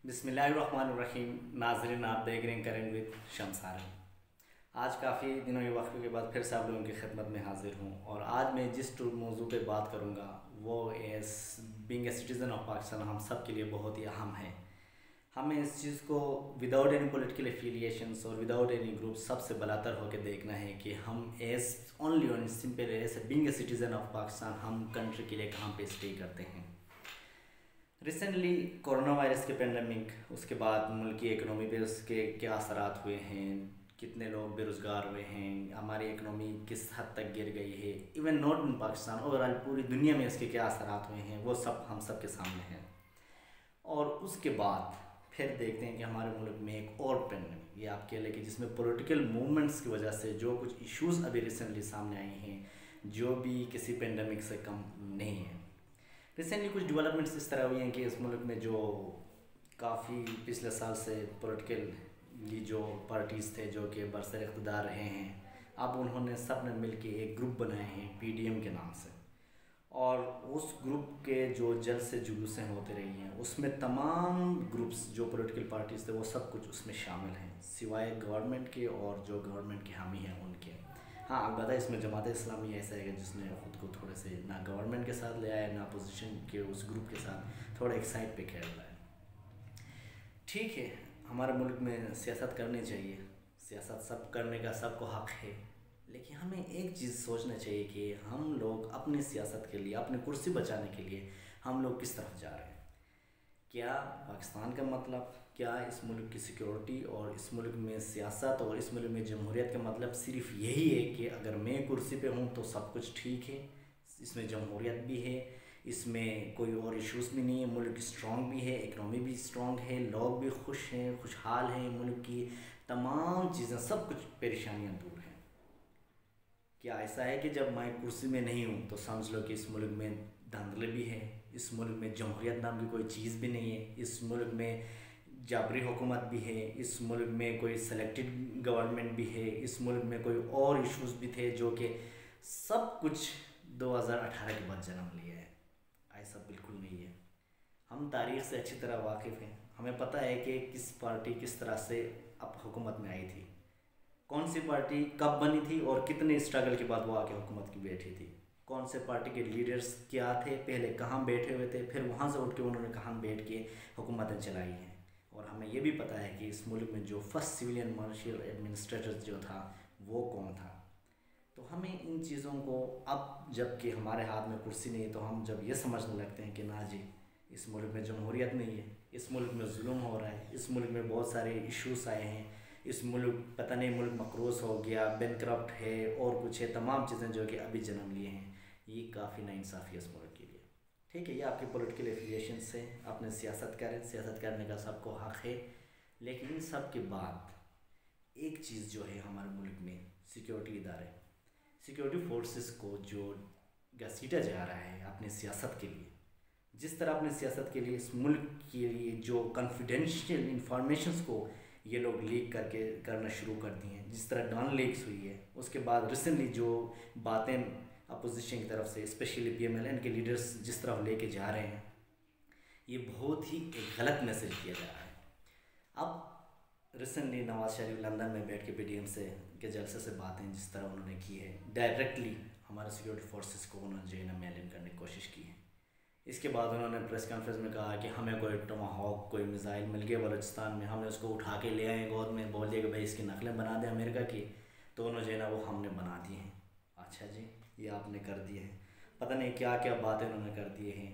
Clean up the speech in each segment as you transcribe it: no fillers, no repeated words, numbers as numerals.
बिस्मिल्लाहिर्रहमानिर्रहीम। नाज़रीन, आप देख रहे हैं करेंट विद शमसारन। आज काफ़ी दिनों के वक्त के बाद फिर से आप लोगों की खिदमत में हाजिर हूँ और आज मैं जिस मौजू पे बात करूँगा वो S being a citizen of Pakistan हम सब के लिए बहुत ही अहम है। हमें इस चीज़ को विदाउट एनी पॉलिटिकल एफिलिएशंस और विदाउट एनी ग्रुप सबसे बलातर होकर देखना है कि हम as only on simple as being a citizen of Pakistan हम कंट्री के लिए कहाँ पे स्टे करते हैं। रिसेंटली कोरोना वायरस के पेंडेमिक, उसके बाद मुल्क की इकनॉमी पे उसके क्या असरात हुए हैं, कितने लोग बेरोज़गार हुए हैं, हमारी इकनॉमी किस हद तक गिर गई है, even not in Pakistan overall पूरी दुनिया में इसके क्या असरात हुए हैं, वो सब हम सब के सामने हैं। और उसके बाद फिर देखते हैं कि हमारे मुल्क में एक और पेंडेमिक, ये आप कह लें कि जिसमें पॉलिटिकल मूवमेंट्स की वजह से जो कुछ इश्यूज़ अभी रिसेंटली सामने आए हैं, जो भी किसी पेंडेमिक से कम नहीं है। रिसेंटली कुछ डेवलपमेंट्स इस तरह हुई हैं कि इस मुल्क में जो काफ़ी पिछले साल से पॉलिटिकली जो पार्टीज़ थे जो कि बरसर इक़्तिदार रहे हैं, अब उन्होंने सब ने मिल के एक ग्रुप बनाए हैं पीडीएम के नाम से। और उस ग्रुप के जो जल्द से जुलूसें होते रही हैं उसमें तमाम ग्रुप्स जो पॉलिटिकल पार्टीज़ थे वो सब कुछ उसमें शामिल हैं, सिवाय गवर्नमेंट के और जो गवर्नमेंट के हामी हैं उनके। हाँ, अलबत्ता इसमें जमात इस्लामी ऐसा है जिसने ख़ुद को थोड़े से ना गवर्नमेंट के साथ ले आया ना अपोजिशन के उस ग्रुप के साथ, थोड़ा एक साइड पे खेल रहा है। ठीक है, हमारे मुल्क में सियासत करनी चाहिए, सियासत सब करने का सबको हक़ है, लेकिन हमें एक चीज़ सोचना चाहिए कि हम लोग अपनी सियासत के लिए, अपनी कुर्सी बचाने के लिए हम लोग किस तरफ जा रहे हैं। क्या पाकिस्तान का मतलब, क्या इस मुल्क की सिक्योरिटी और इस मुल्क में सियासत और इस मुल्क में जमहूरियत का मतलब सिर्फ यही है कि अगर मैं कुर्सी पे हूँ तो सब कुछ ठीक है, इसमें जमहूरियत भी है, इसमें कोई और इश्यूज़ भी नहीं है, मुल्क स्ट्रॉन्ग भी है, इकनॉमी भी स्ट्रॉन्ग है, लोग भी खुश हैं, खुशहाल हैं, मुल्क की तमाम चीज़ें सब कुछ परेशानियाँ दूर हैं। क्या ऐसा है कि जब मैं कुर्सी में नहीं हूँ तो समझ लो कि इस मुल्क में धांधले भी है, इस मुल्क में जमहूरियत नाम की कोई चीज़ भी नहीं है, इस मुल्क में जाबरी हुकूमत भी है, इस मुल्क में कोई सेलेक्टेड गवर्नमेंट भी है, इस मुल्क में कोई और इश्यूज़ भी थे जो कि सब कुछ 2018 के बाद जन्म लिया है। ऐसा बिल्कुल नहीं है। हम तारीख़ से अच्छी तरह वाकिफ़ हैं, हमें पता है कि किस पार्टी किस तरह से अब हुकूमत में आई थी, कौन सी पार्टी कब बनी थी और कितने स्ट्रगल के बाद वो आके हुकूमत की बैठी थी, कौन से पार्टी के लीडर्स क्या थे, पहले कहाँ बैठे हुए थे, फिर वहाँ से उठ के उन्होंने कहाँ बैठ के हुकूमतें चलाई हैं। और हमें ये भी पता है कि इस मुल्क में जो फर्स्ट सिविलियन मार्शल एडमिनिस्ट्रेटर जो था वो कौन था। तो हमें इन चीज़ों को अब जबकि हमारे हाथ में कुर्सी नहीं है तो हम जब ये समझने लगते हैं कि ना जी, इस मुल्क में जमहूरियत नहीं है, इस मुल्क में जुल्म हो रहा है, इस मुल्क में बहुत सारे इश्यूज़ आए हैं, इस मुल्क पता नहीं मुल्क मकरूज़ हो गया, बैंकरप्ट है और कुछ है, तमाम चीज़ें जो कि अभी जन्म लिए हैं, ये काफ़ी नाइंसाफ़ी है इस मुल्क के लिए। ठीक है, ये आपके पॉलिटिकल एफिलिएशन से अपने सियासत करें, सियासत करने का सबको हक़ है, लेकिन इन सब के बाद एक चीज़ जो है हमारे मुल्क में सिक्योरिटी इदारे, सिक्योरिटी फोर्सेस को जो घसीटा जा रहा है अपनी सियासत के लिए, जिस तरह अपनी सियासत के लिए इस मुल्क के लिए जो कॉन्फिडेंशियल इंफॉर्मेशंस को ये लोग लीक करके करना शुरू कर दी हैं, जिस तरह डॉन लीक्स हुई है, उसके बाद रिसेंटली जो बातें अपोजिशन की तरफ से स्पेशली पीएमएलएन के लीडर्स जिस तरफ लेके जा रहे हैं, ये बहुत ही एक गलत मैसेज दिया जा रहा है। अब रिसेंटली नवाज शरीफ लंदन में बैठ के पीडीएम से के जलसे से बातें जिस तरह उन्होंने की है, डायरेक्टली हमारे सिक्योरिटी फोर्सेस को उन्होंने जो है ना मेल इन करने की कोशिश की है। इसके बाद उन्होंने प्रेस कॉन्फ्रेंस में कहा कि हमें कोई टोमाहॉक कोई मिसाइल मिल गया बलूचिस्तान में, हमने उसको उठा के ले आए गोद में, बोल दिया कि भाई इसकी नकलें बना दें अमेरिका की, तो उन्होंने जो है ना वो हमने बना दी हैं। अच्छा जी, ये आपने कर दिए हैं, पता नहीं क्या क्या बातें उन्होंने कर दिए हैं।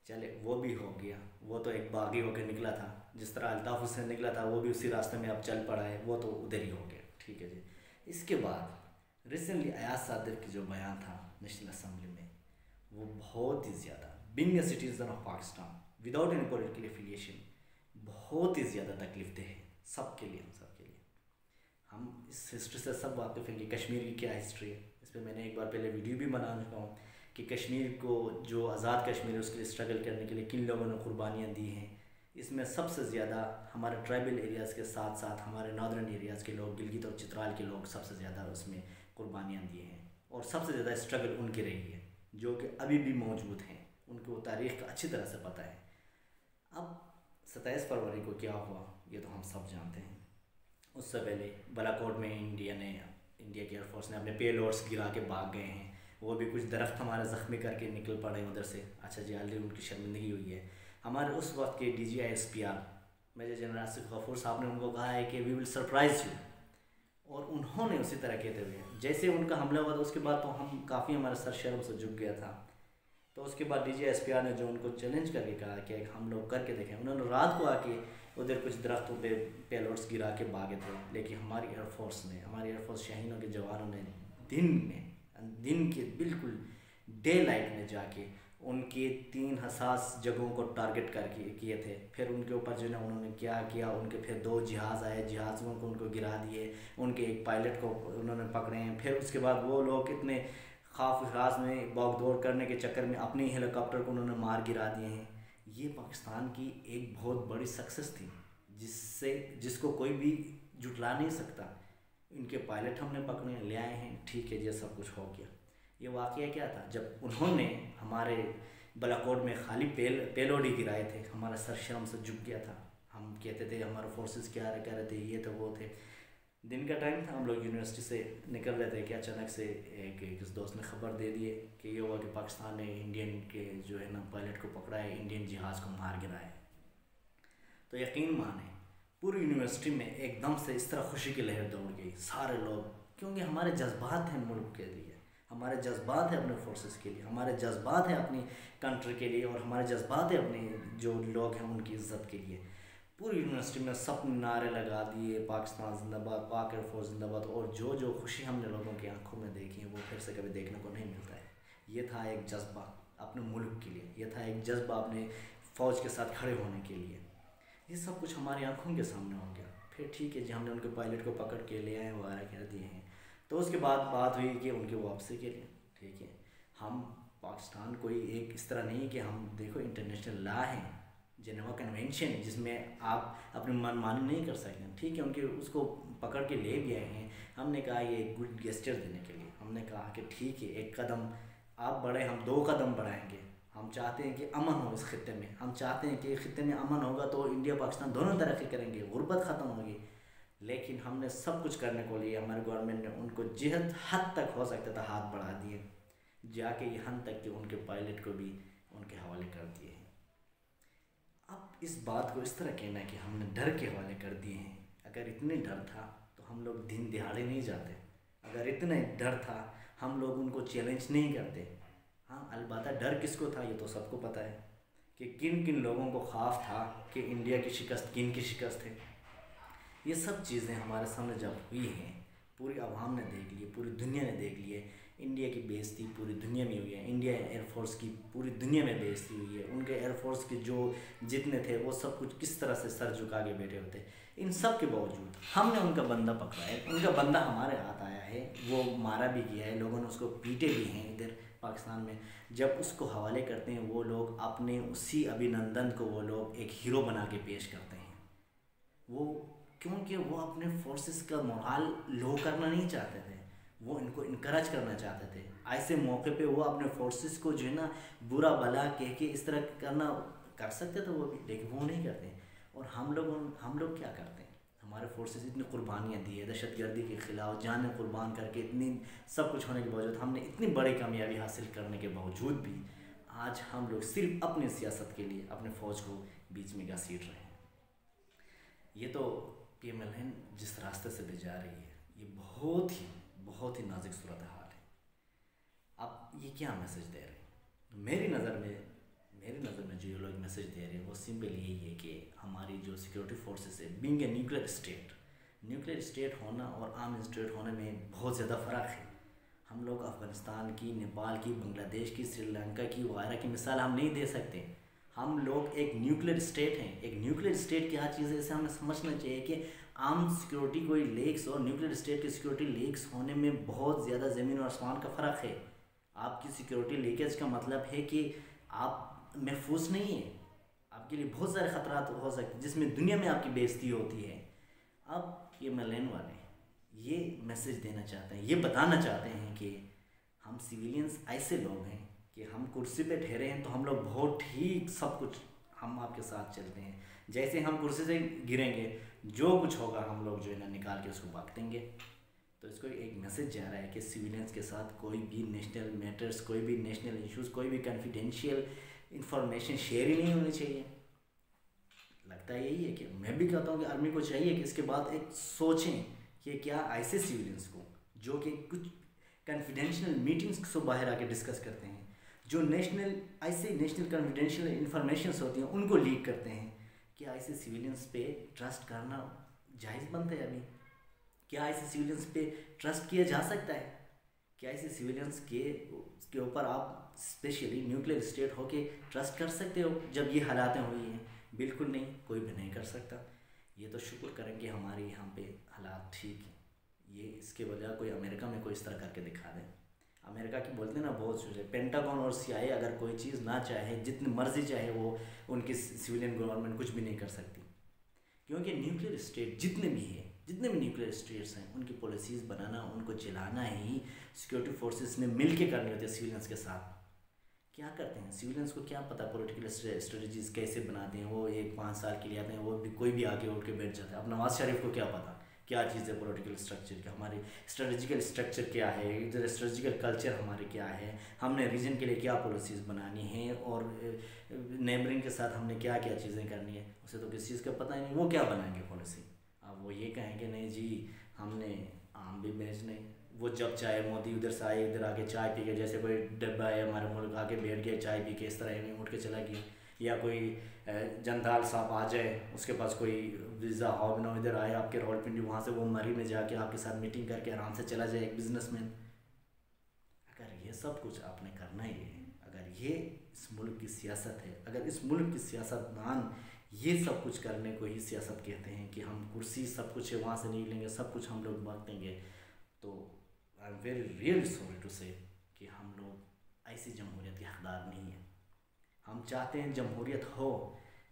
चले वो भी हो गया, वो तो एक बागी होकर निकला था, जिस तरह अल्ताफ़ हुसैन निकला था वो भी उसी रास्ते में अब चल पड़ा है, वो तो उधर ही हो गया। ठीक है जी। इसके बाद रिसेंटली अयाज सादिर की जो बयान था नेशनल असम्बली में, वो बहुत ही ज़्यादा being a citizen of Pakistan without any political affiliation बहुत ही ज़्यादा तकलीफ दे है सबके लिए, हम सब के लिए। हम इस हिस्ट्री से सब वाकिफ़ हैं कि कश्मीर की क्या हिस्ट्री है, इस पर मैंने एक बार पहले वीडियो भी बना चुका हूँ कि कश्मीर को जो आज़ाद कश्मीर है उसके लिए स्ट्रगल करने के लिए किन लोगों ने कुर्बानियाँ दी हैं। इसमें सबसे ज़्यादा हमारे ट्राइबल एरियाज़ के साथ साथ हमारे नॉर्दर्न एरियाज़ के लोग, गिलगित और चित्राल के लोग सबसे ज़्यादा उसमें कुर्बानियाँ दिए हैं और सबसे ज़्यादा स्ट्रगल उनकी रही है जो कि अभी भी मौजूद हैं, उनको तारीख़ का अच्छी तरह से पता है। अब 27 फरवरी को क्या हुआ ये तो हम सब जानते हैं। उससे पहले बालाकोट में इंडिया की एयरफोर्स ने अपने पेलोड्स गिरा के भाग गए हैं। वो भी कुछ दरख्त हमारे ज़ख्मी करके निकल पड़े उधर से। अच्छा जी, ऑलरेडी उनकी शर्मिंदगी हुई है। हमारे उस वक्त के DGISPR major general Asif Ghafoor साहब ने उनको कहा है कि वी विल सरप्राइज़ यू, और उन्होंने उसी तरह कहते हुए जैसे उनका हमला हुआ था उसके बाद तो हम काफ़ी हमारा सर शर्म से झुक गया था। तो उसके बाद DGISPR ने जो उनको चैलेंज करके कहा कि हम लोग करके देखें, उन्होंने रात को आके उधर कुछ दरख्तों पे पेलोड्स गिरा के भागे थे। लेकिन हमारी एयरफोर्स शाहीनों के जवानों ने दिन के बिल्कुल डे लाइट में जाके उनके 3 हसास जगहों को टारगेट करके किए थे। फिर उनके ऊपर जो है उन्होंने क्या किया, उनके फिर 2 जहाज़ आए, जहाज़ों को उनको गिरा दिए, उनके एक पायलट को उन्होंने पकड़े हैं। फिर उसके बाद वो लोग इतने खौफ राज में दौड़ करने के चक्कर में अपने हेलीकॉप्टर को उन्होंने मार गिरा दिए हैं। ये पाकिस्तान की एक बहुत बड़ी सक्सेस थी जिसको कोई भी जुटला नहीं सकता। इनके पायलट हमने पकड़े ले आए हैं, ठीक है जी, सब कुछ हो गया। ये वाक़या क्या था, जब उन्होंने हमारे बालाकोट में खाली पेलोड ही गिराए थे, हमारा सर शर्म से झुक गया था। हम कहते थे हमारे फोर्सेस क्या कह रहे थे, ये तो वो थे। दिन का टाइम था, हम लोग यूनिवर्सिटी से निकल रहे थे कि अचानक से एक दोस्त ने ख़बर दे दिए कि ये हुआ कि पाकिस्तान ने इंडियन के जो है ना पायलट को पकड़ा है, इंडियन जहाज़ को मार गिरा है। तो यकीन माने पूरी यूनिवर्सिटी में एकदम से इस तरह खुशी की लहर दौड़ गई। सारे लोग, क्योंकि हमारे जज्बात हैं मुल्क के लिए, हमारे जज्बात हैं अपने फोर्सेस के लिए, हमारे जज्बात हैं अपनी कंट्री के लिए, और हमारे जज्बात हैं अपने जो लोग हैं उनकी इज़्ज़त के लिए। पूरी यूनिवर्सिटी में सब नारे लगा दिए, पाकिस्तान जिंदाबाद, पाक एयरफोर्स जिंदाबाद। और जो खुशी हमने लोगों की आंखों में देखी है वो फिर से कभी देखने को नहीं मिलता है। ये था एक जज्बा अपने मुल्क के लिए, ये था एक जज्बा अपने फ़ौज के साथ खड़े होने के लिए। ये सब कुछ हमारी आंखों के सामने हो गया। फिर ठीक है जी, हमने उनके पायलट को पकड़ के ले आए, वगैरह कर दिए हैं। तो उसके बाद बात हुई कि उनकी वापसी के लिए, ठीक है, हम पाकिस्तान कोई एक इस तरह नहीं कि हम देखो इंटरनेशनल लॉ है, जेनेवा कन्वेंशन, जिसमें आप अपनी मनमानी नहीं कर सकते, ठीक है। उनके उसको पकड़ के ले भी आए हैं। हमने कहा ये एक गुड गेस्चर देने के लिए हमने कहा कि ठीक है, एक कदम आप बढ़े, हम 2 कदम बढ़ाएंगे। हम चाहते हैं कि अमन हो इस खित्ते में, हम चाहते हैं कि खित्ते में अमन होगा तो इंडिया पाकिस्तान दोनों तरक्की करेंगे, गुर्बत ख़त्म होगी। लेकिन हमने सब कुछ करने को लिए, हमारे गवर्नमेंट ने उनको जिस हद तक हो सकता था हाथ बढ़ा दिए, जाके यहाँ तक कि उनके पायलट को भी उनके हवाले कर दिए हैं। अब इस बात को इस तरह कहना कि हमने डर के हवाले कर दिए हैं, अगर इतने डर था तो हम लोग दिन दिहाड़े नहीं जाते। अगर इतना डर था हम लोग उनको चैलेंज नहीं करते। हाँ, अलबत्ता डर किसको था ये तो सबको पता है कि किन किन लोगों को ख़ौफ था कि इंडिया की शिकस्त किन की शिकस्त है। ये सब चीज़ें हमारे सामने जब हुई हैं, पूरी आवाम ने देख लिए, पूरी दुनिया ने देख लिए। इंडिया की बेइज्जती पूरी दुनिया में हुई है, इंडिया एयरफोर्स की पूरी दुनिया में बेइज्जती हुई है। उनके एयरफोर्स के जो जितने थे वो सब कुछ किस तरह से सर झुका के बैठे होते। इन सब के बावजूद हमने उनका बंदा पकड़ा है, उनका बंदा हमारे हाथ आया है, वो मारा भी गया है, लोगों ने उसको पीटे भी हैं इधर पाकिस्तान में। जब उसको हवाले करते हैं वो लोग अपने उसी अभिनंदन को वो लोग एक हीरो बना के पेश करते हैं। वो क्योंकि वो अपने फोर्सेस का मोराल लो करना नहीं चाहते थे, वो इनको इनकरेज करना चाहते थे। ऐसे मौके पे वो अपने फोर्सेस को जो है ना बुरा भला कह के इस तरह करना कर सकते थे वो भी, लेकिन वो नहीं करते। और हम लोग क्या करते हैं, हमारे फोर्सेस इतनी कुर्बानियाँ दी है दहशतगर्दी के ख़िलाफ़, जानें कुर्बान करके, इतनी सब कुछ होने के बावजूद, हमने इतनी बड़ी कामयाबी हासिल करने के बावजूद भी आज हम लोग सिर्फ अपनी सियासत के लिए अपने फ़ौज को बीच में घसीट रहे हैं। ये तो PMLN जिस रास्ते से ले जा रही है ये बहुत ही नाजुक सूरत हाल है। अब ये क्या मैसेज दे रहे हैं? मेरी नज़र में जो लोग मैसेज दे रहे हैं वो सिंपल यही है कि हमारी जो सिक्योरिटी फोर्सेस है, बीइंग ए न्यूक्लियर स्टेट होना और आर्म स्टेट होने में बहुत ज़्यादा फ़र्क है। हम लोग अफ़गानिस्तान की, नेपाल की, बांग्लादेश की, श्रीलंका की वगैरह की मिसाल हम नहीं दे सकते। हम लोग एक न्यूक्लियर स्टेट हैं। एक न्यूक्लियर स्टेट क्या चीज़ है इसे हमें समझना चाहिए कि आर्म सिक्योरिटी कोई लेक्स और न्यूक्लियर स्टेट की सिक्योरिटी लीक्स होने में बहुत ज़्यादा ज़मीन और आसमान का फ़र्क है। आपकी सिक्योरिटी लीकेज का मतलब है कि आप महफूज नहीं है, आपके लिए बहुत सारे ख़तरात हो सकते हैं जिसमें दुनिया में आपकी बेइज्जती होती है। अब ये PMLN वाले ये मैसेज देना चाहते हैं, ये बताना चाहते हैं कि हम सिविलियंस ऐसे लोग हैं कि हम कुर्सी पे ठहरे हैं तो हम लोग बहुत ठीक सब कुछ हम आपके साथ चलते हैं। जैसे हम कुर्सी से गिरेंगे, जो कुछ होगा हम लोग जो है ना निकाल के उसको बांट देंगे। तो इसको एक मैसेज जा रहा है कि सिविलियंस के साथ कोई भी नेशनल मैटर्स, कोई भी नेशनल इश्यूज़, कोई भी कॉन्फिडेंशियल इंफॉर्मेशन शेयर ही नहीं होनी चाहिए। लगता है यही है कि मैं भी कहता हूँ कि आर्मी को चाहिए कि इसके बाद एक सोचें कि क्या ऐसे सिविलियंस को जो कि कुछ कॉन्फिडेंशियल मीटिंग्स को बाहर आके डिस्कस करते हैं, जो नेशनल कॉन्फिडेंशियल इंफॉर्मेशंस होती हैं उनको लीक करते हैं, क्या ऐसे सिविलियंस पे ट्रस्ट करना जायज़ बनता है अभी? क्या ऐसे सिविलियंस पे ट्रस्ट किया जा सकता है? क्या ऐसे सिविलियंस के ऊपर आप स्पेशली न्यूक्लियर स्टेट होके ट्रस्ट कर सकते हो जब ये हालातें हुई हैं? बिल्कुल नहीं, कोई भी नहीं कर सकता। ये तो शुक्र करें कि हमारे यहाँ पे हालात ठीक हैं। ये इसके बजाय कोई अमेरिका में कोई इस तरह करके दिखा दें। अमेरिका की बोलते हैं ना बहुत चीज़ें, पेंटागन और CIA अगर कोई चीज़ ना चाहे, जितनी मर्जी चाहे, वो उनकी सिविलियन गवर्नमेंट कुछ भी नहीं कर सकती। क्योंकि न्यूक्लियर स्टेट जितने भी न्यूक्लियर स्टेट्स हैं, उनकी पॉलिसीज़ बनाना, उनको चलाना ही सिक्योरिटी फोर्सेस ने मिल के करनी होती है सिविलियंस के साथ। क्या करते हैं सिविलियंस को क्या पता पॉलिटिकल स्ट्रेटजीज कैसे बनाते हैं? वो 1-5 साल के लिए आते हैं, वो भी कोई भी आके उठ के बैठ जाता है। अब नवाज शरीफ को क्या पता क्या चीज़ है पॉलिटिकल स्ट्रक्चर, क्या हमारे स्ट्रेटजिकल स्ट्रक्चर क्या है, इधर स्ट्रेटजिकल कल्चर हमारे क्या है, हमने रीजन के लिए क्या पॉलिसीज़ बनानी है, और नेबरिंग के साथ हमने क्या क्या चीज़ें करनी है, उसे तो किसी चीज़ का पता ही नहीं। वो क्या बनाएंगे पॉलिसी? अब वो ये कहेंगे नहीं जी हमने आम भी बेचने, वो जब चाहे मोदी उधर से आए, इधर आके चाय पी के, जैसे कोई डब्बा है हमारे मुल्क आके बैठ गया चाय पी के, इस तरह में उठ के चला गया, या कोई जनदाल साहब आ जाए, उसके पास कोई वीज़ा हो ना, इधर आए आपके रावलपिंडी, वहाँ से वो मरी में जाके आपके साथ मीटिंग करके आराम से चला जाए एक बिजनेसमैन। अगर ये सब कुछ आपने करना ही है, अगर ये इस मुल्क की सियासत है, अगर इस मुल्क की सियासतदान ये सब कुछ करने को ही सियासत कहते हैं कि हम कुर्सी सब कुछ है वहाँ से नहीं लेंगे, सब कुछ हम लोग बांटेंगे, तो I am very really sorry to say कि हम लोग ऐसी जमहूरियत के हकदार नहीं हैं। हम चाहते हैं जमहूरियत हो,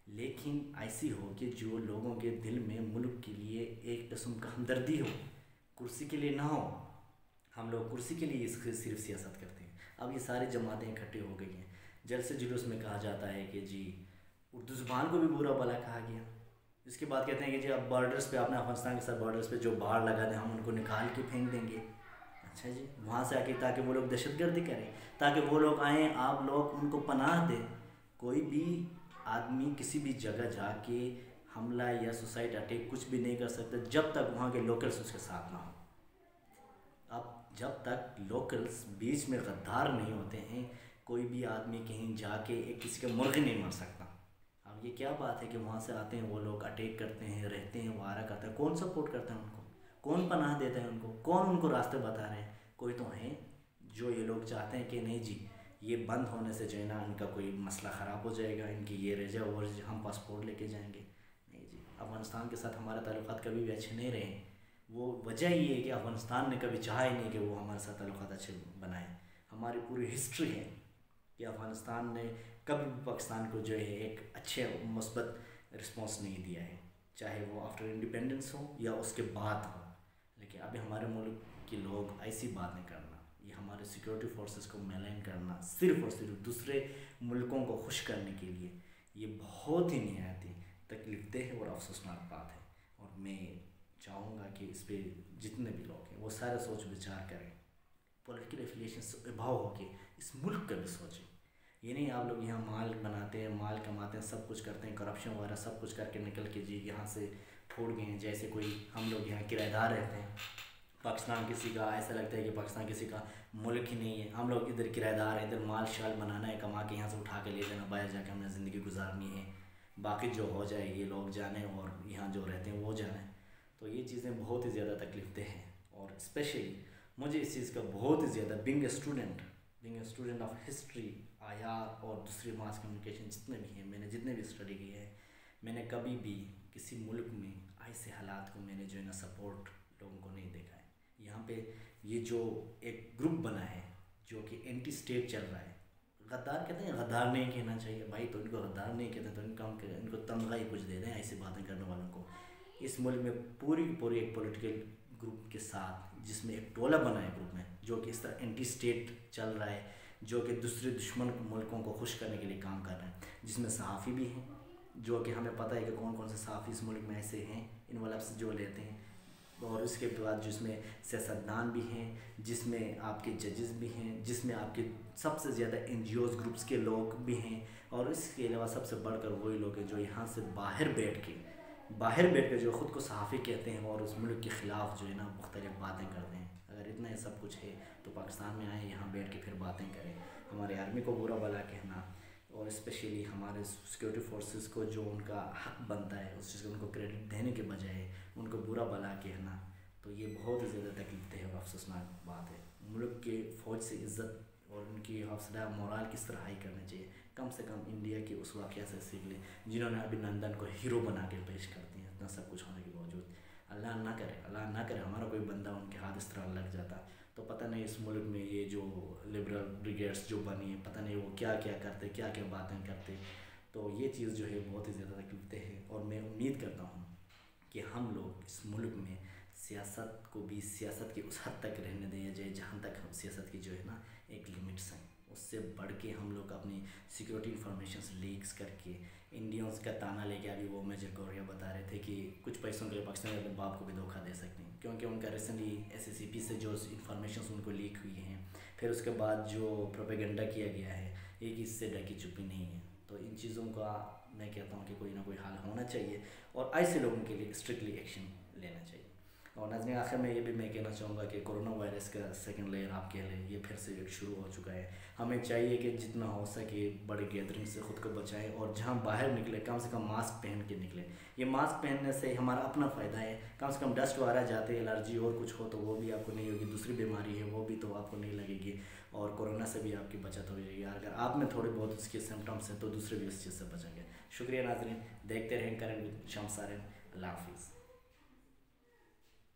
लेकिन ऐसी हो कि जो लोगों के दिल में मुल्क के लिए एक किस्म का हमदर्दी हो, कुर्सी के लिए ना हो। हम लोग कुर्सी के लिए सिर्फ सियासत करते हैं। अब ये सारी जमातें इकट्ठी हो गई हैं, जलसे जुलूस में कहा जाता है कि जी उर्दू ज़ुबान को भी बुरा भला कहा गया। इसके बाद कहते हैं कि जी अब बॉर्डर्स पे, अपने अफगानिस्तान के साथ बॉर्डर्स पे जो बाढ़ लगा दें हम उनको निकाल के फेंक देंगे। अच्छा जी, वहाँ से आके ताकि वो लोग दहशतगर्दी करें, ताकि वो लोग आएँ, आप लोग उनको पनाह दें। कोई भी आदमी किसी भी जगह जाके हमला या सुसाइड अटैक कुछ भी नहीं कर सकता जब तक वहाँ के लोकल्स उसके साथ ना हो। अब जब तक लोकल्स बीच में गद्दार नहीं होते हैं, कोई भी आदमी कहीं जाके एक किसी का मुर्गी नहीं मार सकता। अब ये क्या बात है कि वहाँ से आते हैं वो लोग, अटैक करते हैं, रहते हैं, वारा करते हैं, कौन सपोर्ट करता है उनको? कौन पनाह देता है उनको? कौन उनको रास्ते बता रहे हैं? कोई तो हैं जो ये लोग चाहते हैं कि नहीं जी ये बंद होने से जो है ना इनका कोई मसला ख़राब हो जाएगा, इनकी ये रह जाए और हम पासपोर्ट लेके जाएंगे। नहीं जी, अफ़गानिस्तान के साथ हमारे ताल्लुकात कभी भी अच्छे नहीं रहे। वो वजह ये है कि अफ़गानिस्तान ने कभी चाहा ही नहीं कि वो हमारे साथ ताल्लुकात अच्छे बनाए। हमारी पूरी हिस्ट्री है कि अफ़गानिस्तान ने कभी भी पाकिस्तान को जो है एक अच्छे मुस्बत रिस्पॉन्स नहीं दिया है, चाहे वो आफ्टर इंडिपेंडेंस हो या उसके बाद हो। लेकिन अभी हमारे मुल्क के लोग ऐसी बात नहीं करना, ये हमारे सिक्योरिटी फोर्सेस को मेलाइन करना सिर्फ़ और सिर्फ दूसरे मुल्कों को खुश करने के लिए, ये बहुत ही निहायत ही तकलीफ़देह और अफसोसनाक बात है। और मैं चाहूँगा कि इस पर जितने भी लोग हैं वो सारे सोच विचार करें, पॉलिटिकल एफिलिएशन से उभाव होके इस मुल्क का भी सोचें। ये नहीं आप लोग यहाँ माल बनाते हैं, माल कमाते हैं, सब कुछ करते हैं, करप्शन वगैरह सब कुछ करके निकल के जी यहाँ से फूट गए हैं। जैसे कोई हम लोग यहाँ किराएदार रहते हैं, पाकिस्तान किसी का, ऐसा लगता है कि पाकिस्तान किसी का मुल्क ही नहीं है, हम लोग इधर किराएदार हैं, इधर माल शाल बनाना है, कमा के यहाँ से उठा के ले जाना, बाहर जाके हमने ज़िंदगी गुजारनी है, बाकी जो हो जाए ये लोग जाने और यहाँ जो रहते हैं वो जाने। तो ये चीज़ें बहुत ही ज़्यादा तकलीफ़देह हैं। और स्पेशली मुझे इस चीज़ का बहुत ही ज़्यादा being a student of history, आयार और दूसरी मास कम्युनिकेशन जितने भी हैं, मैंने जितने भी स्टडी किए हैं, मैंने कभी भी किसी मुल्क में ऐसे हालात को मैंने जो है ना सपोर्ट लोगों को नहीं देखा है। यहाँ पे ये जो एक ग्रुप बना है जो कि एंटी स्टेट चल रहा है, गद्दार कहते हैं, गद्दार नहीं कहना चाहिए भाई, तो इनको गद्दार नहीं कहते तो इनको तमगा ही कुछ दे दें ऐसी बातें करने वालों को। इस मुल्क में पूरी एक पॉलिटिकल ग्रुप के साथ, जिसमें एक टोला बना है ग्रुप में जो कि इस तरह एंटी स्टेट चल रहा है, जो कि दूसरे दुश्मन मुल्कों को खुश करने के लिए काम कर रहे हैं, जिसमें सहाफ़ी भी हैं, जो कि हमें पता है कि कौन कौन से सहाफ़ी इस मुल्क में ऐसे हैं इन लफ्ज़ जो लेते हैं। और उसके बाद जिसमें सियासतदान भी हैं, जिसमें आपके जजेस भी हैं, जिसमें आपके सबसे ज़्यादा NGOs ग्रुप्स के लोग भी हैं, और इसके अलावा सबसे बढ़कर वही लोग हैं जो यहाँ से बाहर बैठ के जो ख़ुद को सहाफ़ी कहते हैं और उस मुल्क के ख़िलाफ़ जो है ना मुख्तलिफ़ बातें करते हैं। अगर इतना ये सब कुछ है तो पाकिस्तान में आए, यहाँ बैठ के फिर बातें करें। हमारे आर्मी को बुरा भला कहना और स्पेशली हमारे सिक्योरिटी फोर्सेस को जो उनका हक बनता है उस चीज़ को उनको क्रेडिट देने के बजाय उनको बुरा भला कहना, तो ये बहुत ही ज़्यादा तकलीफ है और अफसोसनाक बात है। मुल्क के फ़ौज से इज़्ज़त और उनकी हौसला मोराल किस तरह हाई करना चाहिए, कम से कम इंडिया के उस वाक़या से सीख लें जिन्होंने अभिनंदन को हीरो बना के पेश कर दिया। इतना सब कुछ होने के बावजूद अल्लाह ना करे हमारा कोई बंदा उनके हाथ इस तरह लग जाता तो पता नहीं इस मुल्क में ये जो लिबरल ब्रिगेड्स जो बनी है, पता नहीं वो क्या क्या करते, क्या क्या बातें करते। तो ये चीज़ जो है बहुत ही ज़्यादा तकलीफ है। और मैं उम्मीद करता हूँ कि हम लोग इस मुल्क में सियासत को भी सियासत की उस हद तक रहने दिया जाए जहाँ तक हम सियासत की जो है ना एक लिमिट्स हैं, उससे बढ़ के हम लोग अपनी सिक्योरिटी इंफॉर्मेशन लीक्स करके इंडियंस का ताना लेके, अभी वो मेजर गौरिया बता रहे थे कि कुछ पैसों के लिए पाकिस्तान अपने बाप को भी धोखा दे सकते हैं, क्योंकि उनका रिसेंटली SSCP से जो इंफॉर्मेशन उनको लीक हुई हैं, फिर उसके बाद जो प्रोपेगेंडा किया गया है, एक इससे ढकी चुप्पी नहीं है। तो इन चीज़ों का मैं कहता हूँ कि कोई ना कोई हल होना चाहिए और ऐसे लोगों के लिए स्ट्रिक्टली एक्शन लेना चाहिए। और नाज़रीन, आखिर में ये भी मैं कहना चाहूँगा कि कोरोना वायरस का सेकंड लेयर आप कह लें, ये फिर से शुरू हो चुका है। हमें चाहिए कि जितना हो सके बड़े गैदरिंग से ख़ुद को बचाएं और जहाँ बाहर निकले कम से कम मास्क पहन के निकलें। ये मास्क पहनने से हमारा अपना फ़ायदा है, कम से कम डस्ट वगैरह जाते, एलर्जी और कुछ हो तो वो भी आपको नहीं होगी, दूसरी बीमारी है वो भी तो आपको नहीं लगेगी, और कोरोना से भी आपकी बचत हो जाएगी। अगर आप में थोड़े बहुत उसके सिम्टम्स हैं तो दूसरे भी उस चीज़ से बचेंगे। शुक्रिया नाज़रीन, देखते रहें करंट विद शम्स सारिन। अल्लाह हाफिज़।